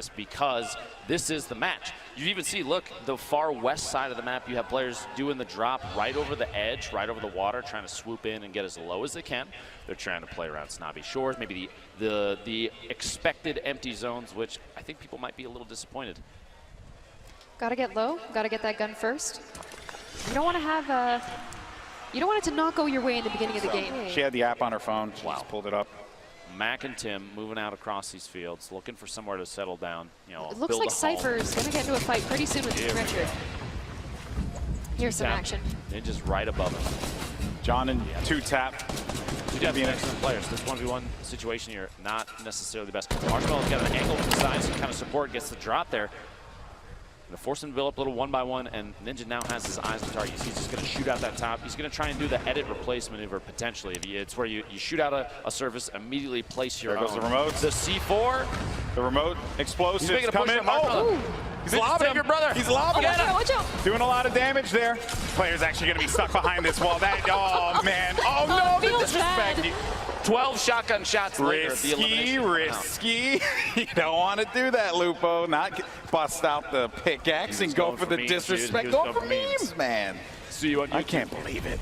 this because this is the match. You even see, look, the far west side of the map, you have players doing the drop right over the edge, right over the water, trying to swoop in and get as low as they can. They're trying to play around snobby shores, maybe the expected empty zones, which I think people might be a little disappointed. Gotta get low, gotta get that gun first. You don't want to have you don't want it to not go your way in the beginning of the game. She had the app on her phone. She just pulled it up. Mac and Tim moving out across these fields, looking for somewhere to settle down. You know, it looks like Cypher's going to get into a fight pretty soon with Richard. Here's some action. Ninja's right above him. John and two-tap. Two excellent players. This 1v1 situation here, not necessarily the best. Marshmallow's got an angle to the side, some kind of support, gets the drop there. Gonna force him to build up a little 1-by-1, and Ninja now has his eyes on the target. He's just gonna shoot out that top. He's gonna try and do the edit replace maneuver potentially. It's where you shoot out a surface, immediately place your own. There goes the remote. The C4. The remote explosives He's making a coming. He's lobbing your brother. He's lobbing him. Watch out. Doing a lot of damage there. Player's actually gonna be stuck behind this wall. Oh man. Oh no, the disrespect. 12 shotgun shots later. Risky. You don't want to do that, Lupo. Not bust out the pickaxe and go for the disrespect. Go for memes, man. See you on YouTube. I can't believe it.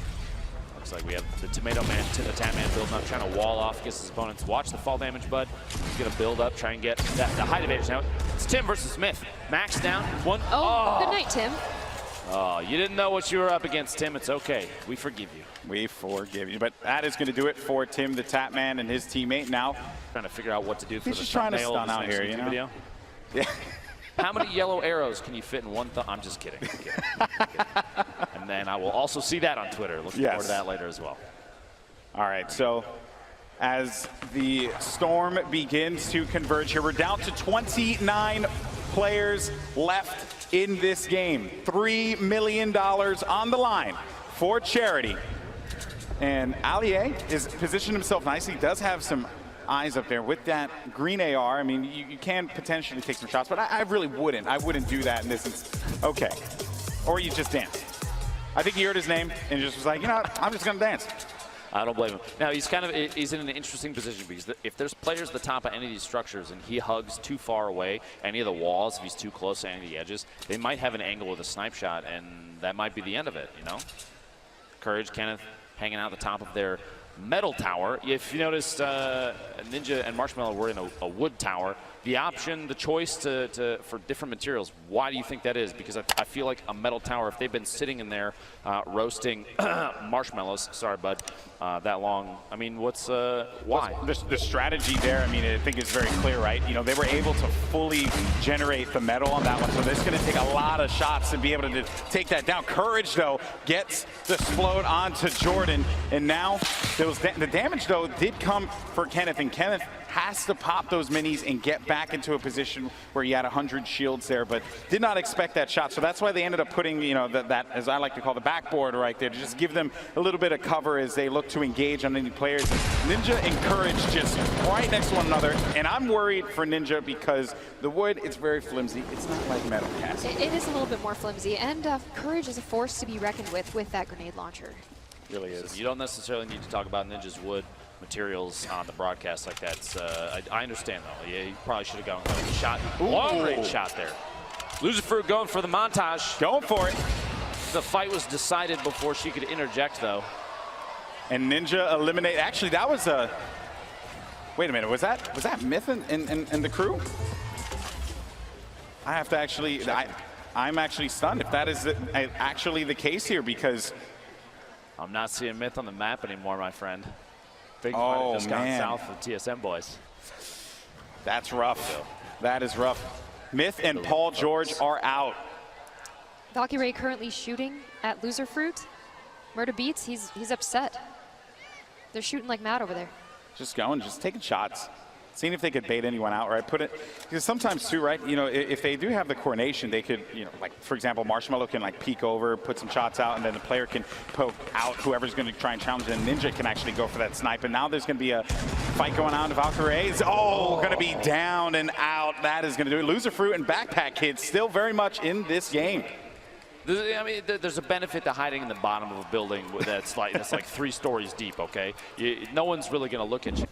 Looks like we have the Tomato Man to the Tap Man building up, trying to wall off against his opponents. Watch the fall damage, bud. He's going to build up, try and get the height advantage. Now, it's Tim versus Smith. Max down. One. Oh, good night, Tim. Oh, you didn't know what you were up against, Tim. It's okay. We forgive you. We forgive you. But that is going to do it for Tim, the Tap Man, and his teammate. Now, trying to figure out what to do for he's just trying to stun out here, you know? Video. Yeah. How many yellow arrows can you fit in one thumb? I'm just kidding. I'm kidding. And then I will also see that on Twitter. Looking forward to that later as well. All right, so as the storm begins to converge here, we're down to 29 players left in this game. $3 million on the line for charity. And Allier is positioned himself nicely. He does have some eyes up there with that green AR. I mean, you can potentially take some shots, but I really wouldn't. I wouldn't do that in this instance. Okay. Or you just dance. I think he heard his name and just was like, you know what? I'm just going to dance. I don't blame him. Now, he's in an interesting position because if there's players at the top of any of these structures and he hugs too far away, any of the walls, if he's too close to any of the edges, they might have an angle with a snipe shot, and that might be the end of it, you know? Courage, Kenneth, hanging out the top of their metal tower. If you noticed, Ninja and Marshmallow were in a wood tower. The option, the choice for different materials, why do you think that is? Because I feel like a metal tower, if they've been sitting in there roasting marshmallows, sorry bud, that long, I mean, why? The strategy there, I mean, I think is very clear, right? You know, they were able to fully generate the metal on that one, so it's gonna take a lot of shots to be able to take that down. Courage, though, gets the explode onto Jordan, and now the damage, though, did come for Kenneth, and Kenneth has to pop those minis and get back into a position where he had 100 shields there, but did not expect that shot. So that's why they ended up putting, you know, that as I like to call the backboard right there, to just give them a little bit of cover as they look to engage on any players. Ninja and Courage just right next to one another, and I'm worried for Ninja because the wood, it's very flimsy. It's not like metal cast. It is a little bit more flimsy, and Courage is a force to be reckoned with that grenade launcher. It really is. So you don't necessarily need to talk about Ninja's wood materials on the broadcast like that. I understand though. Yeah, he probably should have gone with a shot. Long range shot there. Loser Fruit going for the montage. Going for it. The fight was decided before she could interject though. And Ninja eliminate. Actually, that was a. Wait a minute. Was that Myth and the crew? I have to actually. I'm actually stunned if that is actually the case here because. I'm not seeing Myth on the map anymore, my friend. Big might have just gone south of TSM boys. That's rough. That is rough. Myth and Paul George are out. Valkyrie currently shooting at Loser Fruit. Murder Beats, he's upset. They're shooting like mad over there. Just going, just taking shots. Seeing if they could bait anyone out, right? Put it, because sometimes too, right? You know, if they do have the coordination, they could, you know, like for example, Marshmallow can like peek over, put some shots out, and then the player can poke out whoever's going to try and challenge it. And Ninja can actually go for that snipe. And now there's going to be a fight going on. Valkyrie is going to be down and out. That is going to do it. Loser Fruit and Backpack Kids still very much in this game. I mean, there's a benefit to hiding in the bottom of a building that's like 3 stories deep. Okay, no one's really going to look at you.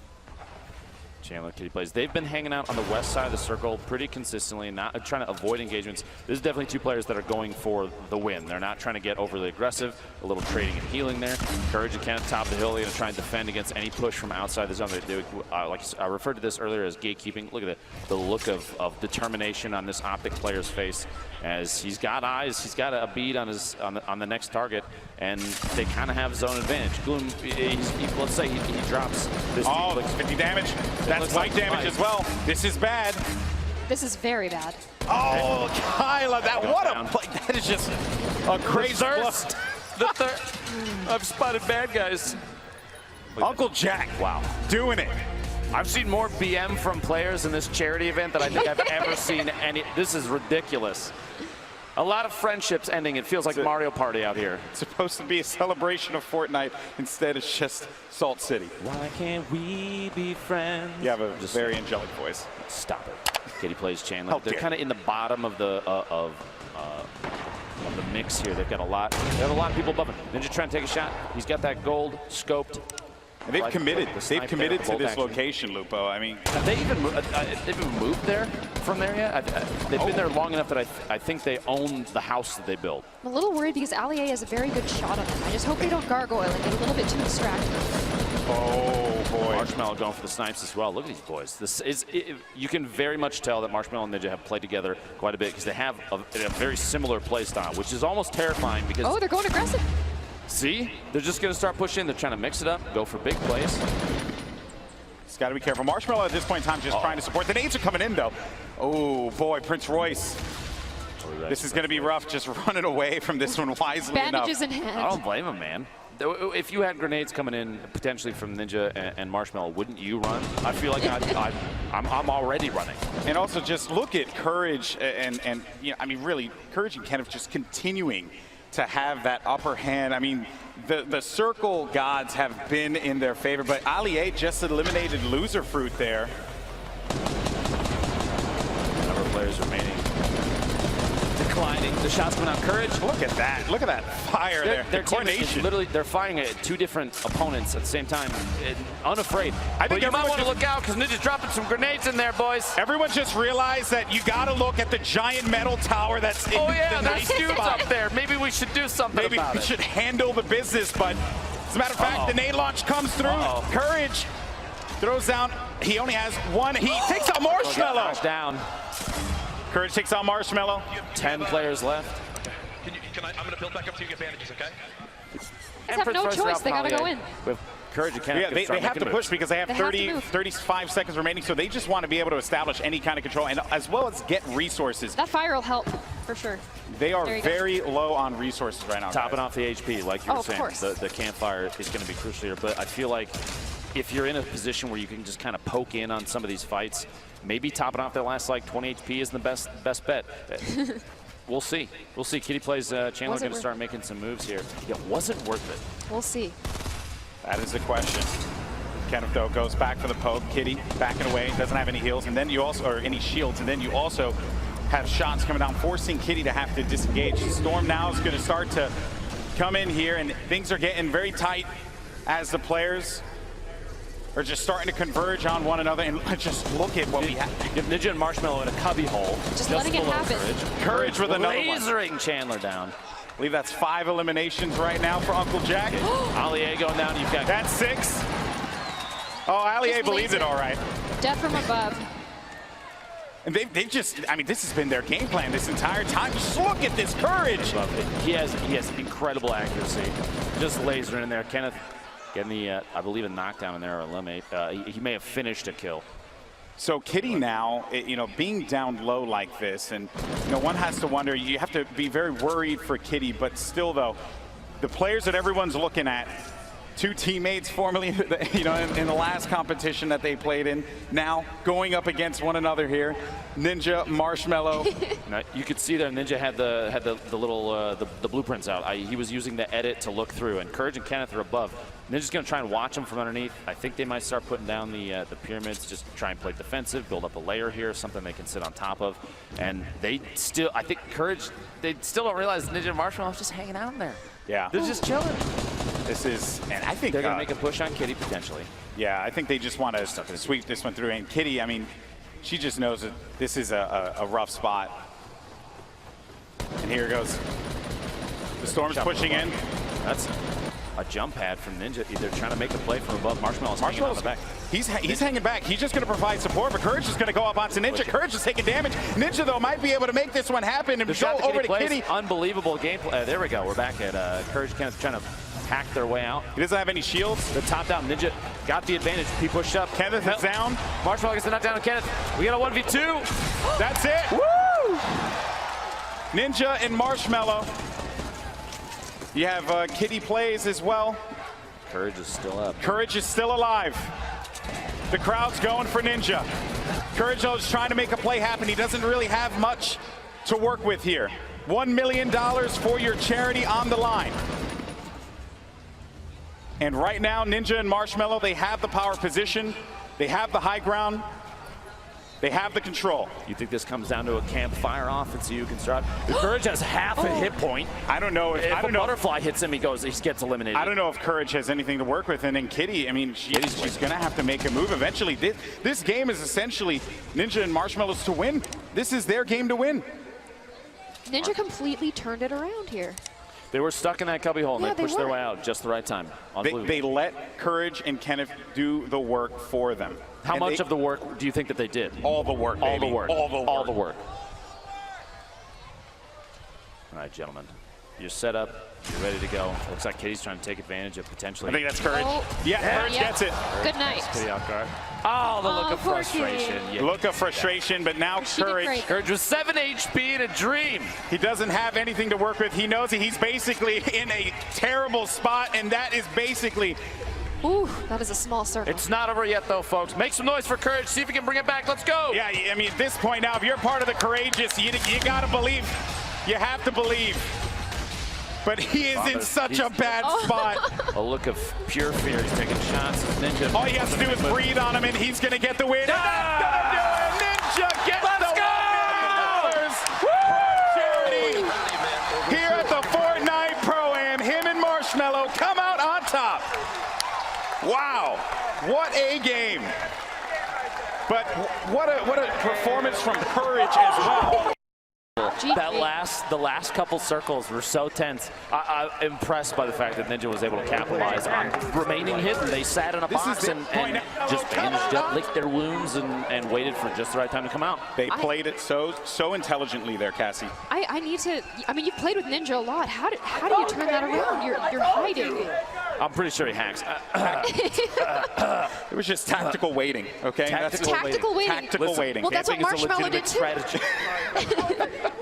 Chandler, Kitty plays. They've been hanging out on the west side of the circle pretty consistently, not trying to avoid engagements. This is definitely two players that are going for the win. They're not trying to get overly aggressive. A little trading and healing there. Courage and Kenneth top of the hill. They're going to try and defend against any push from outside the zone. Like I referred to this earlier as gatekeeping. Look at the look of determination on this Optic player's face, as he's got eyes. He's got a bead on his on the next target, and they kind of have zone advantage. Gloom, let's say he drops this. Oh, 50 damage. That's light damage as well. This is bad. This is very bad. Oh, Kyla, what a play. That is just a crazy burst. The third. I've spotted bad guys. Uncle Jack, wow, doing it. I've seen more BM from players in this charity event than I think I've ever seen any. This is ridiculous. A lot of friendships ending. It feels like Mario Party out here. It's supposed to be a celebration of Fortnite. Instead, it's just Salt City. Why can't we be friends? You have a very angelic voice. Stop it. Kitty plays Chandler. They're kind of in the bottom of the mix here. They've got a lot. They have a lot of people above him. Ninja trying to take a shot. He's got that gold scoped. And they've committed. They've committed to this location, Lupo. I mean, have they even moved there from there yet? They've been there long enough that I think they own the house that they built. I'm a little worried because Allier has a very good shot on them. I just hope they don't gargoyle and get a little bit too distracted. Oh boy! Marshmelo going for the snipes as well. Look at these boys. You can very much tell that Marshmelo and Ninja have played together quite a bit because they have a very similar play style, which is almost terrifying because. Oh, they're going aggressive. See? They're just going to start pushing. They're trying to mix it up, go for big plays. He's got to be careful. Marshmelo at this point in time just trying to support. The nades are coming in, though. Oh, boy, Prince Royce. This is going to be rough, just running away from this one wisely Bandages enough. in hand. I don't blame him, man. If you had grenades coming in potentially from Ninja and Marshmelo, wouldn't you run? I feel like I'm already running. And also just look at Courage and you know, I mean, really, Courage and Kenneth just continuing to have that upper hand. I mean, the circle gods have been in their favor, but Allier just eliminated Loser Fruit there. Number of players remaining. Declining. The shots coming out. Courage. Look at that. Look at that fire there. Their coordination. Literally, they're firing at two different opponents at the same time. Unafraid. I think you might want to look out because Ninja's dropping some grenades in there, boys. Everyone just realized that you got to look at the giant metal tower that's in the there's dudes up there. Maybe we should do something Maybe about we should handle the business, but as a matter of fact, the nade launch comes through. Courage throws down. He only has one. He takes out Marshmelo. Down. Courage takes out Marshmelo. 10 players left. I'm going to build back up to you get bandages, okay? They have no choice. They got to go in. With Courage and Kenneth, they have to push because they have 35 have seconds remaining, so they just want to be able to establish any kind of control and as well as get resources. That fire will help, for sure. They are very low on resources right now. Topping off the HP, like you were saying. Of course. The campfire is going to be crucial here, but I feel like if you're in a position where you can just kind of poke in on some of these fights, maybe topping off that last like 20 HP isn't the best bet. We'll see. We'll see. Kitty plays Chandler going to start making some moves here. Yeah, was it worth it? We'll see. That is the question. Kenneth, though, goes back for the poke. Kitty backing away, doesn't have any heals, and then you also, or any shields, and then you also have shots coming down, forcing Kitty to have to disengage. Storm now is going to start to come in here, and things are getting very tight as the players are just starting to converge on one another. And just look at what we have. Ninja and Marshmelo in a cubby hole. Just letting it happen. Courage with another one. Lasering Chandler down. I believe that's 5 eliminations right now for Uncle Jack. Allier going down. You've got that's 6. Oh, Allier believes it all right. Death from above. And they've just, I mean, this has been their game plan this entire time. Just look at this Courage. He has incredible accuracy. Just lasering in there. Kenneth getting the, I believe, a knockdown in there or eliminate. He may have finished a kill. So Kitty now, you know, being down low like this, and you know, one has to wonder. You have to be very worried for Kitty, but still, though, the players that everyone's looking at, 2 teammates formerly, you know, in the last competition that they played in, now going up against one another here. Ninja, Marshmelo. Now, you could see there Ninja had the little the blueprints out. He was using the edit to look through, and Courage and Kenneth are above. Ninja's going to try and watch him from underneath. I think they might start putting down the pyramids, just try and play defensive, build up a layer here, something they can sit on top of. And they still, I think Courage, they still don't realize Ninja and Marshmelo is just hanging out in there. Yeah. They're just chilling. This is, and I think They're going to make a push on Kitty potentially. Yeah, I think they just want to sweep this one through. And Kitty, I mean, she just knows that this is a rough spot. And here goes. The Storm's pushing in. That's a jump pad from Ninja. They're trying to make a play from above. Marshmallow's hanging on the back. He's hanging back. He's just going to provide support, but Courage is going to go up onto Ninja. Courage is taking damage. Ninja, though, might be able to make this one happen and go over to Kitty. Unbelievable gameplay. There we go. We're back at Courage Kenneth trying to hack their way out. He doesn't have any shields. The top down Ninja got the advantage. He pushed up. Kenneth is down. Marshmallow gets the knockdown on Kenneth. We got a 1v2. That's it. Woo! Ninja and Marshmallow. You have Kitty plays as well. Courage is still up. Courage is still alive. The crowd's going for Ninja. Courage is trying to make a play happen. He doesn't really have much to work with here. $1 million for your charity on the line. And right now, Ninja and Marshmallow, they have the power position. They have the high ground. They have the control. You think this comes down to a campfire offense you can start? The Courage has half a hit point. I don't know if a butterfly hits him, he gets eliminated. I don't know if Courage has anything to work with. And then Kitty, I mean, she's going to have to make a move eventually. This game is essentially Ninja and Marshmallows to win. This is their game to win. Ninja completely turned it around here. They were stuck in that cubby hole, and Yeah, they pushed their were. way out just the right time. They let Courage and Kenneth do the work for them. How much of the work do you think that they did? All the work, baby. All the work. All the work. All the work. All right, gentlemen. You're set up. You're ready to go. Looks like Kitty's trying to take advantage of potentially. I think that's Courage. Oh. Yeah, Courage gets it. Good night. Kitty off guard. Oh, the look of poor frustration. Kitty. Yeah. Look of frustration, but now She did Courage. great. Courage was 7 HP in a dream. He doesn't have anything to work with. He knows that he's basically in a terrible spot, and that is basically. Ooh, that is a small circle. It's not over yet, though, folks. Make some noise for Courage. See if we can bring it back. Let's go. Yeah, I mean, at this point now, if you're part of the courageous, you got to believe. You have to believe. But he is in such a bad spot. A look of pure fear. He's taking shots. Ninja. All he has to do is breathe on him, and he's going to get the win. No! And that's going to do it. Ninja gets Let's the go! $1 million. Charity here at the Fortnite Pro-Am. Him and Marshmallow come out on top. Wow, what a game. But what a performance from Courage as well. The last couple circles were so tense. I'm impressed by the fact that Ninja was able to capitalize on remaining hidden. They sat in a box and just managed to lick their wounds and waited for just the right time to come out. They played it so intelligently there, Cassie. I need to. I mean, you've played with Ninja a lot. How do you turn that around? You're hiding. I'm pretty sure he hacks. It was just tactical waiting, okay? Tactical waiting. Tactical waiting. Well, that's what Marshmallow did too.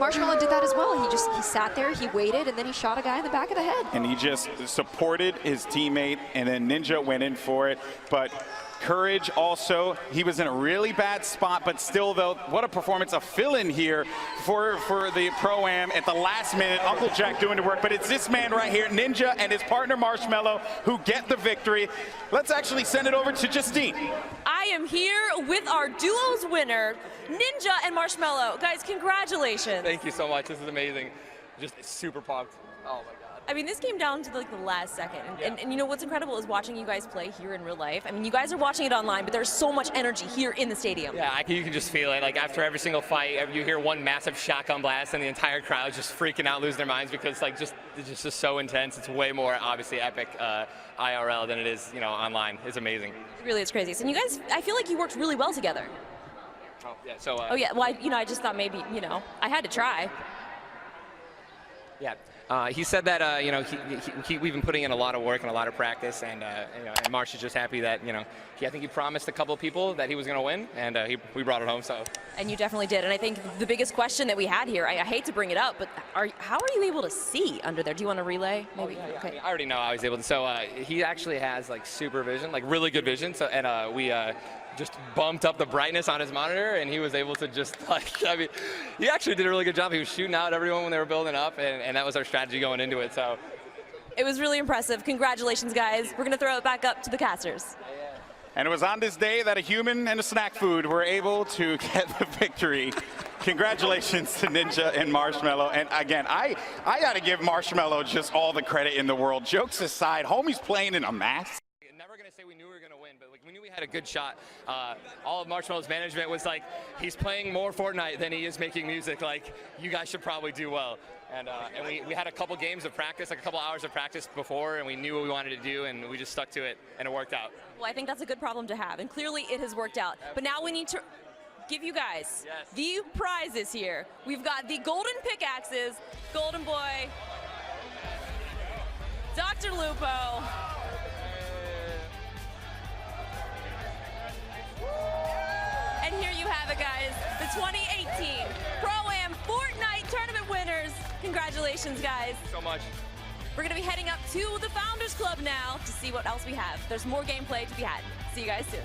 Marshmallow did that as well. He sat there, he waited, and then he shot a guy in the back of the head. And he just supported his teammate, and then Ninja went in for it. But Courage also, he was in a really bad spot, but still, though, what a performance, a fill-in here for the Pro-Am at the last minute. Uncle Jack doing the work, but it's this man right here, Ninja, and his partner Marshmallow, who get the victory. Let's actually send it over to Justine. I am here with our duos winner, Ninja and Marshmallow. Guys, congratulations. Thank you so much. This is amazing. Just super pumped. Oh my God. I mean, this came down to like the last second. And you know what's incredible is watching you guys play here in real life. I mean, you guys are watching it online, but there's so much energy here in the stadium. Yeah, you can just feel it. Like after every single fight, you hear one massive shotgun blast and the entire crowd's just freaking out, losing their minds because it's just so intense. It's way more obviously epic IRL than it is, online. It's amazing. Really, it's crazy. And you guys, I feel like you worked really well together. Oh, yeah, so. Oh yeah, well, I just thought maybe, I had to try. Yeah. He said that we've been putting in a lot of work and a lot of practice, and and Marsh is just happy that I think he promised a couple of people that he was going to win, and we brought it home. So. And you definitely did. And I think the biggest question that we had here, I hate to bring it up, but how are you able to see under there? Do you want to relay? Maybe. Oh, yeah. Okay. I already know I was able to. So he actually has like super vision, like really good vision. So and we. Just bumped up the brightness on his monitor, and he was able to just he actually did a really good job. He was shooting out everyone when they were building up, and that was our strategy going into it. So it was really impressive. Congratulations, guys. We're gonna throw it back up to the casters. And it was on this day that a human and a snack food were able to get the victory. Congratulations to Ninja and Marshmello. And again, I got to give Marshmello just all the credit in the world. Jokes aside, homie's playing in a mask. Never gonna say we knew we were gonna win, but like we knew we had a good shot. All of Marshmello's management was like, he's playing more Fortnite than he is making music. Like, you guys should probably do well. And we had a couple games of practice, like a couple hours of practice before, and we knew what we wanted to do, and we just stuck to it, and it worked out. Well, I think that's a good problem to have, and clearly it has worked out. But now we need to give you guys the prizes here. We've got the golden pickaxes, Golden Boy, Dr. Lupo, and here you have it, guys, the 2018 Pro-Am Fortnite Tournament winners. Congratulations, guys. Thanks so much. We're going to be heading up to the Founders Club now to see what else we have. There's more gameplay to be had. See you guys soon.